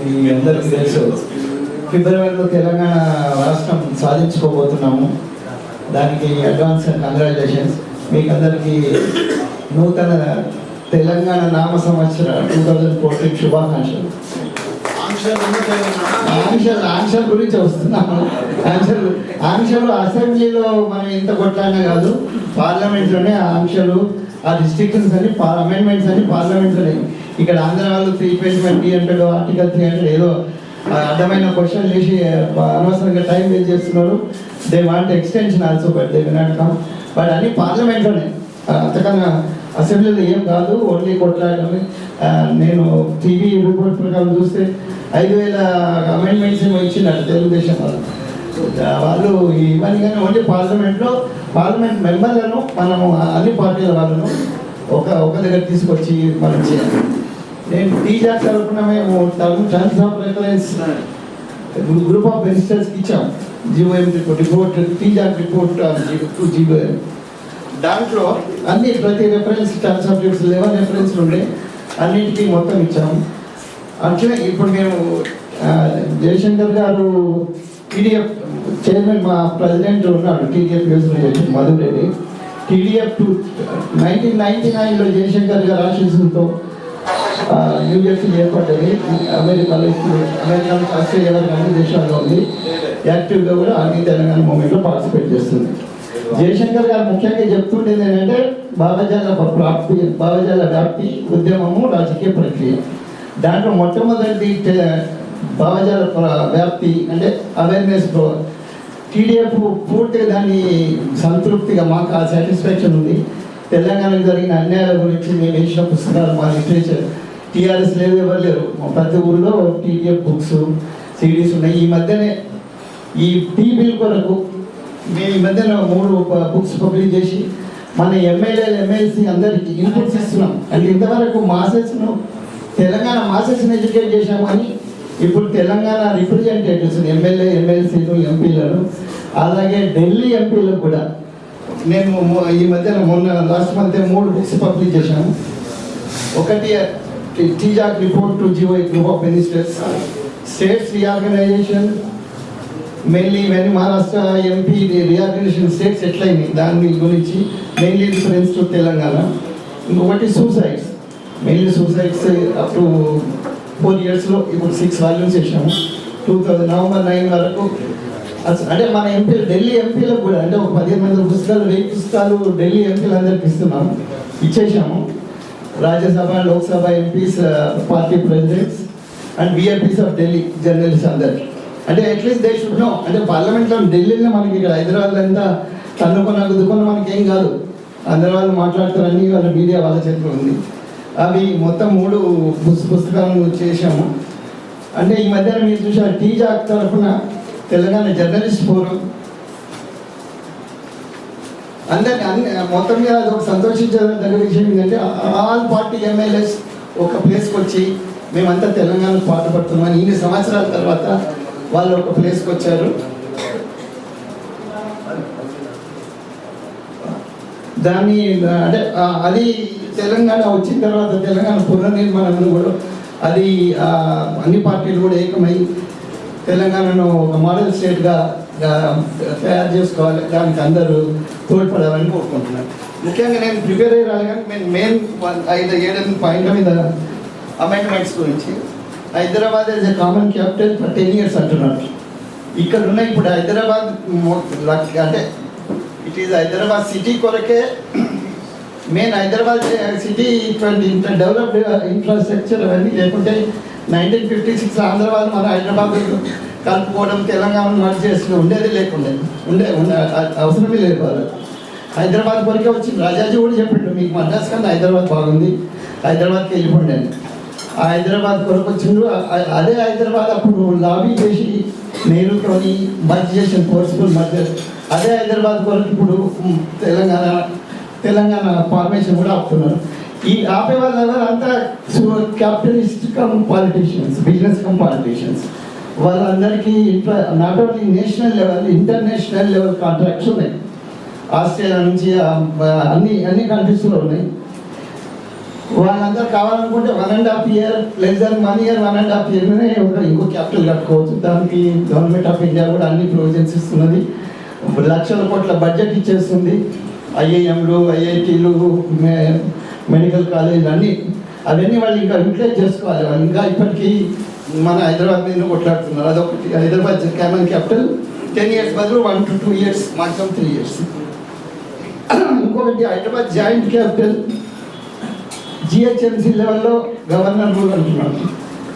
మీ అందరికీ తెలుసు ఫిబ్రవరిలో తెలంగాణ రాష్ట్రం సాధించుకోబోతున్నాము. దానికి అడ్వాన్స్ కంగ్రాచులేషన్స్. మీకు అందరికీ నూతన తెలంగాణ నామ సంవత్సర 2014 శుభాకాంక్షలు. ఆంక్షల గురించి వస్తున్నాము. ఆంక్షలు అసెంబ్లీలో మనం ఇంత కొట్లాడినా కాదు, పార్లమెంట్లోనే ఆంక్షలు, ఆ రిస్ట్రిక్షన్స్ అని అమెండ్మెంట్స్ అని పార్లమెంట్లోనే. ఇక్కడ ఆంధ్ర వాళ్ళు 320 అంటాడు, ఆర్టికల్ 3 అంటాడు, ఏదో అడ్డమైన క్వశ్చన్ చేసి అనవసరంగా టైం వేస్ట్ చేస్తున్నారు. They want extension also, but they will not come. But అన్ని పార్లమెంట్లోనే, అంతకన్నా అసెంబ్లీలో ఏం కాదు, ఓన్లీ కొట్లాడమే. నేను టీవీ రిపోర్ట్ ప్రకారం చూస్తే 5,000 అమెండ్మెంట్స్ ఏమో ఇచ్చినట్టు తెలుగుదేశం వాళ్ళు ఇవన్నీ. కానీ ఓన్లీ పార్లమెంట్ మెంబర్లను మనము అన్ని పార్టీల వాళ్ళను ఒక దగ్గర తీసుకొచ్చి మనం చేయాలి. నేను టీజాక్ తరఫున మేము terms of reference group of మినిస్టర్స్కి ఇచ్చాం. GOM report, TJAC report GOM. దాంట్లో అన్ని ప్రతి రెఫరెన్స్ టర్మ్స్ ఆఫ్ రిఫరెన్స్ 11 రెఫరెన్స్లు ఉండే, అన్నింటికి మొత్తం ఇచ్చాము. అట్లనే ఇప్పుడు మేము జయశంకర్ గారు టీడీఎఫ్ చైర్మన్, మా ప్రెసిడెంట్ ఉన్నాడు టీడీఎఫ్ మధు రెడ్డి. టీడీఎఫ్ 1999లో జయశంకర్ గారు ఆశీస్సులతో న్యూజెర్సీ ఏర్పడ్డది. అమెరికాలో ఆస్ట్రేలియాలో అన్ని దేశాల్లో ఉంది. యాక్టివ్గా కూడా అన్ని తెలంగాణ మూమెంట్లో పార్టిసిపేట్ చేస్తుంది. జయశంకర్ గారు ముఖ్యంగా చెప్తుండేది ఏంటంటే భావజాల వ్యాప్తి ఉద్యమము రాజకీయ ప్రక్రియ. దాంట్లో మొట్టమొదటి భావజాల వ్యాప్తి అంటే అవేర్నెస్. టీడీఎఫ్ పూర్తిగా దాన్ని సంతృప్తిగా మాకు ఆ సాటిస్ఫాక్షన్ ఉంది. తెలంగాణకు జరిగిన అన్యాయాల గురించి మేము వేసిన పుస్తకాలు, మా లిటరేచర్, టీఆర్ఎస్ లేదు, ఎవరు లేరు, ప్రతి ఊళ్ళో టీడీఎఫ్ బుక్స్ సిడీస్ ఉన్నాయి. ఈ మధ్యనే ఈ టీ బిల్ కొరకు మేము ఈ మధ్యన 3 బుక్స్ పబ్లిష్ చేసి మన ఎమ్మెల్యేలు ఎమ్మెల్సీ అందరికీ ఇన్పుట్స్ ఇస్తున్నాం. అంటే ఇంతవరకు మాసెస్ను తెలంగాణ మాసెస్ని ఎడ్యుకేట్ చేశామని ఇప్పుడు తెలంగాణ రిప్రజెంటేటివ్స్ ఎమ్మెల్యే ఎమ్మెల్సీలు ఎంపీలను, అలాగే ఢిల్లీ ఎంపీలకు కూడా నేను ఈ మధ్యన మొన్న లాస్ట్ మంత్ 3 బుక్స్ పబ్లిష్ చేశాము. ఒకటి TJAC report to GO group of ministers, states reorganisation, mainly ఇవన్నీ మహారాష్ట్ర ఎంపీ రీఆర్గనైజేషన్ స్టేట్స్ ఎట్లయింది దాని గురించి, మెయిన్లీ రిఫరెన్స్ టు తెలంగాణ. ఇంకొకటి suicides, mainly suicides up to 4 yearsలో ఇప్పుడు 6 వాల్యూమ్స్ వేసాము. 2000 నవంబర్ 9 వరకు. అంటే మన ఎంపీలు ఢిల్లీ ఎంపీలకు కూడా అంటే ఒక 15 పుస్తకాలు 1000 పుస్తకాలు ఢిల్లీ ఎంపీలు అందరికి ఇస్తున్నాము, ఇచ్చేసాము. Rajya Sabha Lok Sabha MPs, party presidents and VIPs of Delhi journalist అందరికి. అంటే అట్లీస్ట్ దే షుడ్ నో. అంటే పార్లమెంట్లో ఢిల్లీలో మనకి ఇక్కడ హైదరాబాద్ అంతా తన్నుకొని గుద్దుకొని మనకి ఏం కాదు, అందరి వాళ్ళు మాట్లాడతారని వాళ్ళ మీడియా వాళ్ళ చేతిలో ఉంది. అవి మొత్తం 3 పుస్తకాలను చేశాము. అంటే ఈ మధ్యన మీరు చూసారు టీజాక్ తరఫున తెలంగాణ జర్నలిస్ట్ ఫోరం అందరినీ మొత్తం మీద అది ఒక సంతోషించదగ్గ విషయం ఏంటంటే ఆల్ పార్టీ ఎమ్మెల్యేస్ ఒక ప్లేస్కి వచ్చి మేమంతా తెలంగాణకు పాటుపడుతున్నామని ఇన్ని సంవత్సరాల తర్వాత వాళ్ళు ఒక ప్లేస్కి వచ్చారు. దాన్ని అంటే అది తెలంగాణ వచ్చిన తర్వాత తెలంగాణ పునర్నిర్మాణంలో కూడా అది అన్ని పార్టీలు కూడా ఏకమై తెలంగాణను ఒక మోడల్ స్టేట్గా తయారు చేసుకోవాలి, దానికి అందరూ తోడ్పడాలని కోరుకుంటున్నాను. ముఖ్యంగా నేను ప్రిపేర్ అయ్యి రాలి, కానీ నేను మెయిన్ 5-7 పాయింట్ల మీద అమెండ్మెంట్స్ గురించి. Hyderabad is a common capital for 10 years అంటున్నారు. ఇక్కడ ఉన్న ఇప్పుడు హైదరాబాద్ అంటే ఇట్ ఈజ్ హైదరాబాద్ సిటీ కొరకే మెయిన్. హైదరాబాద్ సిటీ ఇటువంటి ఇంత డెవలప్డ్ ఇన్ఫ్రాస్ట్రక్చర్ అవన్నీ లేకుంటే 1956 ఆంధ్ర వాళ్ళు మన హైదరాబాద్ కలుపుకోవడం, తెలంగాణ మర్జ్ చేసుకుని ఉండేది లేకుండే అవసరమే లేదు. వాళ్ళు హైదరాబాద్ కొరకే వచ్చింది. రాజాజీ కూడా చెప్పిండు మీకు మద్రాస్ కన్నా హైదరాబాద్ బాగుంది, హైదరాబాద్కి వెళ్ళిపోండి అని. ఆ హైదరాబాద్ కొరకు వచ్చిండ్రు. అదే హైదరాబాద్ అప్పుడు లాబీ చేసి నెహ్రూతోని మర్జ్ చేసిన ఫోర్స్ఫుల్ మర్జర్. అదే హైదరాబాద్ కొరకు ఇప్పుడు తెలంగాణ ఫార్మేషన్ కూడా ఆపుతున్నారు. ఈ ఆపే వాళ్ళ అంతా capitalist cum politicians, business cum politicians. వాళ్ళందరికీ not only national level, international level contracts ఉన్నాయి. ఆస్ట్రేలియా నుంచి అన్ని కంట్రీస్లో ఉన్నాయి. వాళ్ళందరూ కావాలనుకుంటే 1.5 year లెస్ దాన్ 1 year 1.5 yearనే ఇంకో క్యాపిటల్ కట్టుకోవచ్చు. దానికి గవర్నమెంట్ ఆఫ్ ఇండియా కూడా అన్ని ప్రొవిజన్స్ ఇస్తున్నది. లక్షల కోట్ల బడ్జెట్ ఇచ్చేస్తుంది. ఐఐఎంలు, ఐఐటీలు, మెడికల్ కాలేజీలు అన్నీ అవన్నీ వాళ్ళు ఇంకా యూటిలైజ్ చేసుకోవాలి. వాళ్ళు ఇంకా ఇప్పటికీ మన హైదరాబాద్ మీద కొట్లాడుతున్నారు. అదొకటి. హైదరాబాద్ కామన్ క్యాపిటల్ 10 years బదులు 1 to 2 years, మాక్సిమం 3 years. ఇంకొకటి హైదరాబాద్ జాయింట్ క్యాపిటల్ జిహెచ్ఎంసీ లెవెల్లో గవర్నర్ రూల్ అంటున్నాడు.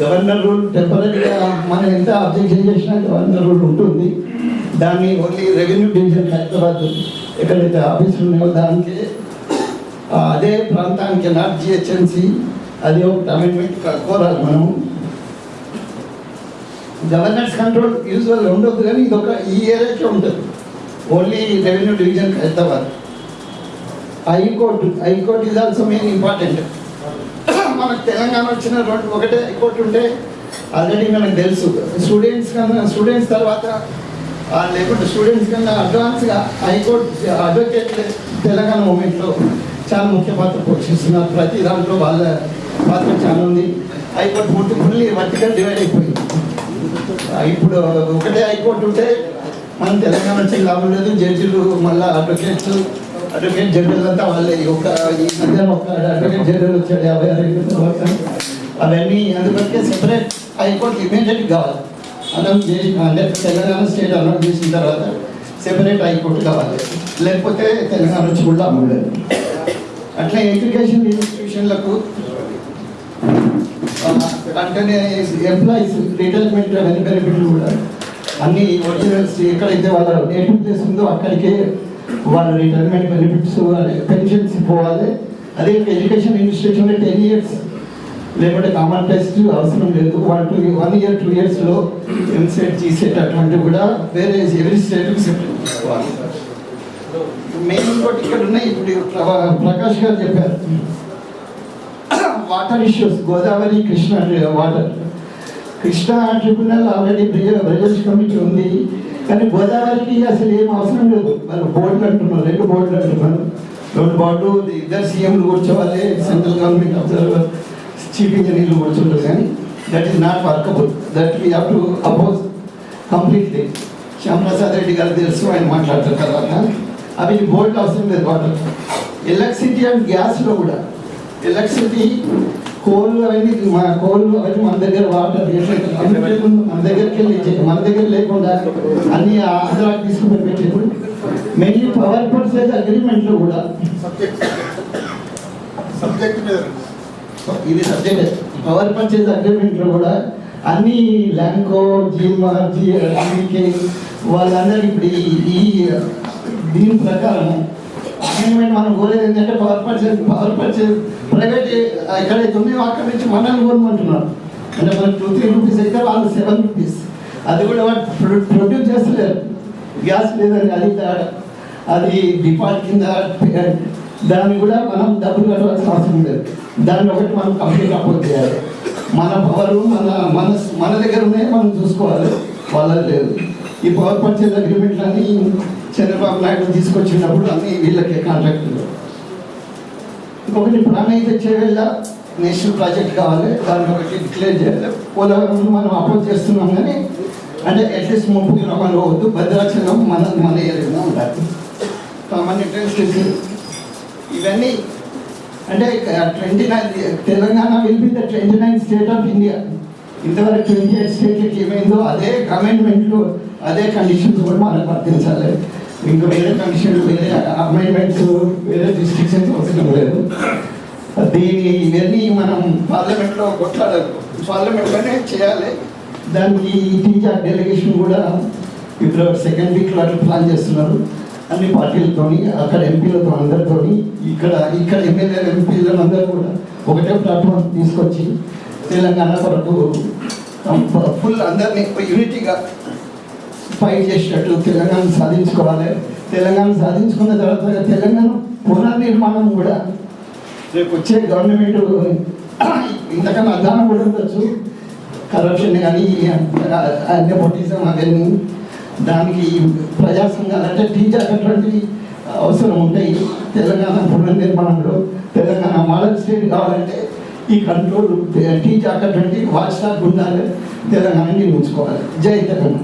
గవర్నర్ రూల్ టెంపరీగా మనం ఎంత అబ్జెక్షన్ చేసినా గవర్నర్ రూల్ ఉంటుంది. దాన్ని ఓన్లీ రెవెన్యూ డివిజన్ హైదరాబాద్ ఎక్కడైతే ఆఫీసులు ఉన్నాయో దానికి అదే ప్రాంతానికి నాట్ జిహెచ్ఎంసీ అది ఒక అమెండ్మెంట్ కోరాలి మనం. గవర్నర్స్ కంట్రోల్ యూజువల్ ఉండొద్దు కానీ ఇది ఒక ఈ ఏరియాకే ఉంటుంది. Only revenue division Hyderabad. High court is also main important. మనకు తెలంగాణ వచ్చిన ఒకటే హైకోర్టు ఉంటే ఆల్రెడీ మనకు తెలుసు. స్టూడెంట్స్ తర్వాత లేకుంటే స్టూడెంట్స్ కన్నా అడ్వాన్స్గా హైకోర్టు అడ్వకేట్ తెలంగాణ మూమెంట్లో చాలా ముఖ్య పాత్ర పోషిస్తున్నారు. ప్రతి దాంట్లో వాళ్ళ పాత్ర చాలా ఉంది. హైకోర్టు ఫుల్లీ వర్టికల్ డివైడ్ అయిపోయింది. ఇప్పుడు ఒకటే హైకోర్టు ఉంటే మనం తెలంగాణ వచ్చే లాభం లేదు. జడ్జిలు మళ్ళీ అడ్వకేట్ జనరల్ అంతా వాళ్ళే. ఈ మధ్య ఒక అడ్వకేట్ జనరల్ వచ్చాడు 56 తర్వాత. అవన్నీ అందుకే సెపరేట్ హైకోర్టు ఇమీడియట్గా కావాలి. అనౌన్స్ చేసి అంటే తెలంగాణ స్టేట్ అనౌన్స్ చేసిన తర్వాత సెపరేట్ హైకోర్టు కావాలి. లేకపోతే తెలంగాణ వచ్చి కూడా అమ్మలేదు. అట్లా ఎడ్యుకేషన్ ఇన్స్టిట్యూషన్లకు అంటే ఎంప్లాయీస్ రిటైర్మెంట్ బెనిఫిట్లు కూడా అన్ని ఒరిజినల్స్ ఎక్కడైతే వాళ్ళ నేటివ్ ప్లేస్ ఉందో అక్కడికే వాళ్ళ రిటైర్మెంట్ బెనిఫిట్స్ పెన్షన్స్ పోవాలి. అదే ఎడ్యుకేషన్ ఇన్స్టిట్యూషన్లో 10 years లేకుంటే కామన్ టెస్ట్ అవసరం లేదు. 1 year 2 yearsలో ఎంసెట్ జీసెట్ అటువంటివి కూడా వేరే ఎవరి స్టేట్కి సెపరేట్ చేసుకోవాలి. మెయిన్ ఇంకోటి ఇక్కడ ఉన్నాయి. ఇప్పుడు ప్రకాష్ గారు చెప్పారు water issues, Godavari Krishna water. Krishna tribunal already Brijesh committee ఉంది. కానీ గోదావరికి అసలు ఏం అవసరం లేదు. వాళ్ళు బోర్డులు అంటున్నారు, 2 బోర్డులు అంటున్నారు. 2 బోర్డు ఇద్దరు సీఎంలు కూర్చోవాలి, సెంట్రల్ గవర్నమెంట్ అబ్జర్వర్ చీఫ్ ఇంజనీర్లు కూర్చుంటారు. కానీ that is not workable. That we have to oppose completely. Shyama Prasad Reddy గారు తెలుసు, ఆయన మాట్లాడతారు తర్వాత. అవి బోర్డులు అవసరం లేదు. వాటర్, ఎలక్ట్రిసిటీ అండ్ గ్యాస్లో కూడా ఎలక్ట్రిసిటీ కోళ్ళు అవన్నీ మన దగ్గర వాటర్ మన దగ్గరికి వెళ్ళి మన దగ్గర లేకుండా అన్ని ఆంధ్రాకి తీసుకుని పెట్టారు. మెయిన్లీ పవర్ పర్చేజ్ అగ్రిమెంట్లో కూడా ఇది సబ్జెక్ట్. పవర్ పర్చేజ్ అగ్రిమెంట్లో కూడా అన్ని ల్యాంకో, జిఎంఆర్, జికే వాళ్ళందరూ ఇప్పుడు ఈ దీని ప్రకారం అగ్రిమెంట్ మనం కోరేది ఏంటంటే పవర్ పర్చేజ్ ప్రైవేట్ ఎక్కడైతే ఉన్నాయో అక్కడి నుంచి మనల్ని కొనమంటున్నారు. అంటే మనకు 2-3 రూపీస్ అయితే వాళ్ళు 7 rupees. అది కూడా వాళ్ళు ప్రొడ్యూస్ చేస్తలేరు. గ్యాస్ లేదని అది డిఫాల్ట్ కింద దాన్ని కూడా మనం డబ్బులు కట్టవలసిన అవసరం లేదు. దాన్ని ఒకటి మనం కంప్లీట్ అపోజ్ చేయాలి. మన పవరు మన దగ్గర ఉన్నాయి, మనం చూసుకోవాలి. వాళ్ళది లేదు. ఈ పవర్ పర్చేజ్ అగ్రిమెంట్లన్నీ చంద్రబాబు నాయుడు తీసుకొచ్చినప్పుడు అన్ని వీళ్ళకే కాంట్రాక్టులు. ఇంకొకటి ప్రాణహిత చేవేళ్ళ నేషనల్ ప్రాజెక్ట్ కావాలి. దాన్ని ఒకటి డిక్లేర్ చేయాలి. పోలవరం మనం అపోజ్ చేస్తున్నాం కానీ అంటే అట్లీస్ట్ 30 కిలోమీటర్లు పోవద్దు. భద్రాచలం మన ఏరియాలో ఉండాలి. కామన్ ఇంట్రెస్ట్ ఇవన్నీ అంటే 29 Telangana will be the 29th state of India. ఇంతవరకు 28 స్టేట్లకి ఏమైందో అదే అమెండ్మెంట్లు, అదే కండిషన్స్ కూడా మనకు వర్తించాలి. ఇంకా వేరే కండిషన్లు, వేరే అమెండ్మెంట్స్, వేరే రిస్ట్రిక్షన్స్ అవసరం లేదు. ఇవన్నీ మనం పార్లమెంట్లో కొట్లాడాలి, పార్లమెంట్లోనే చేయాలి. దానికి టీచర్ డెలిగేషన్ కూడా ఫిబ్రవరి 2nd weekలో అట్లా ప్లాన్ చేస్తున్నారు. అన్ని పార్టీలతో, అక్కడ ఎంపీలతో అందరితో, ఇక్కడ ఎమ్మెల్యేలు ఎంపీలను అందరూ కూడా ఒకటే ప్లాట్ఫామ్ తీసుకొచ్చి తెలంగాణ కొరకు ఫుల్ అందరినీ యూనిటీగా ఫైట్ చేసినట్టు తెలంగాణ సాధించుకోవాలి. తెలంగాణ సాధించుకున్న తర్వాత తెలంగాణ పునర్నిర్మాణం కూడా రేపు వచ్చే గవర్నమెంట్ ఇంతకన్నా అధ్వానం కూడా ఉండొచ్చు. కరప్షన్ కానీ నెపోటిజం అవన్నీ దానికి ప్రజా సంఘాలు అంటే టీచర్ అటువంటి అవసరం ఉంటాయి తెలంగాణ పునర్నిర్మాణంలో. తెలంగాణ మోడల్ స్టేట్ కావాలంటే ఈ కంట్రోల్ టీచర్ అక్కడ వాచ్ స్టాక్ ఉండాలి, తెలంగాణ నిర్మించుకోవాలి. జై తెలంగాణ.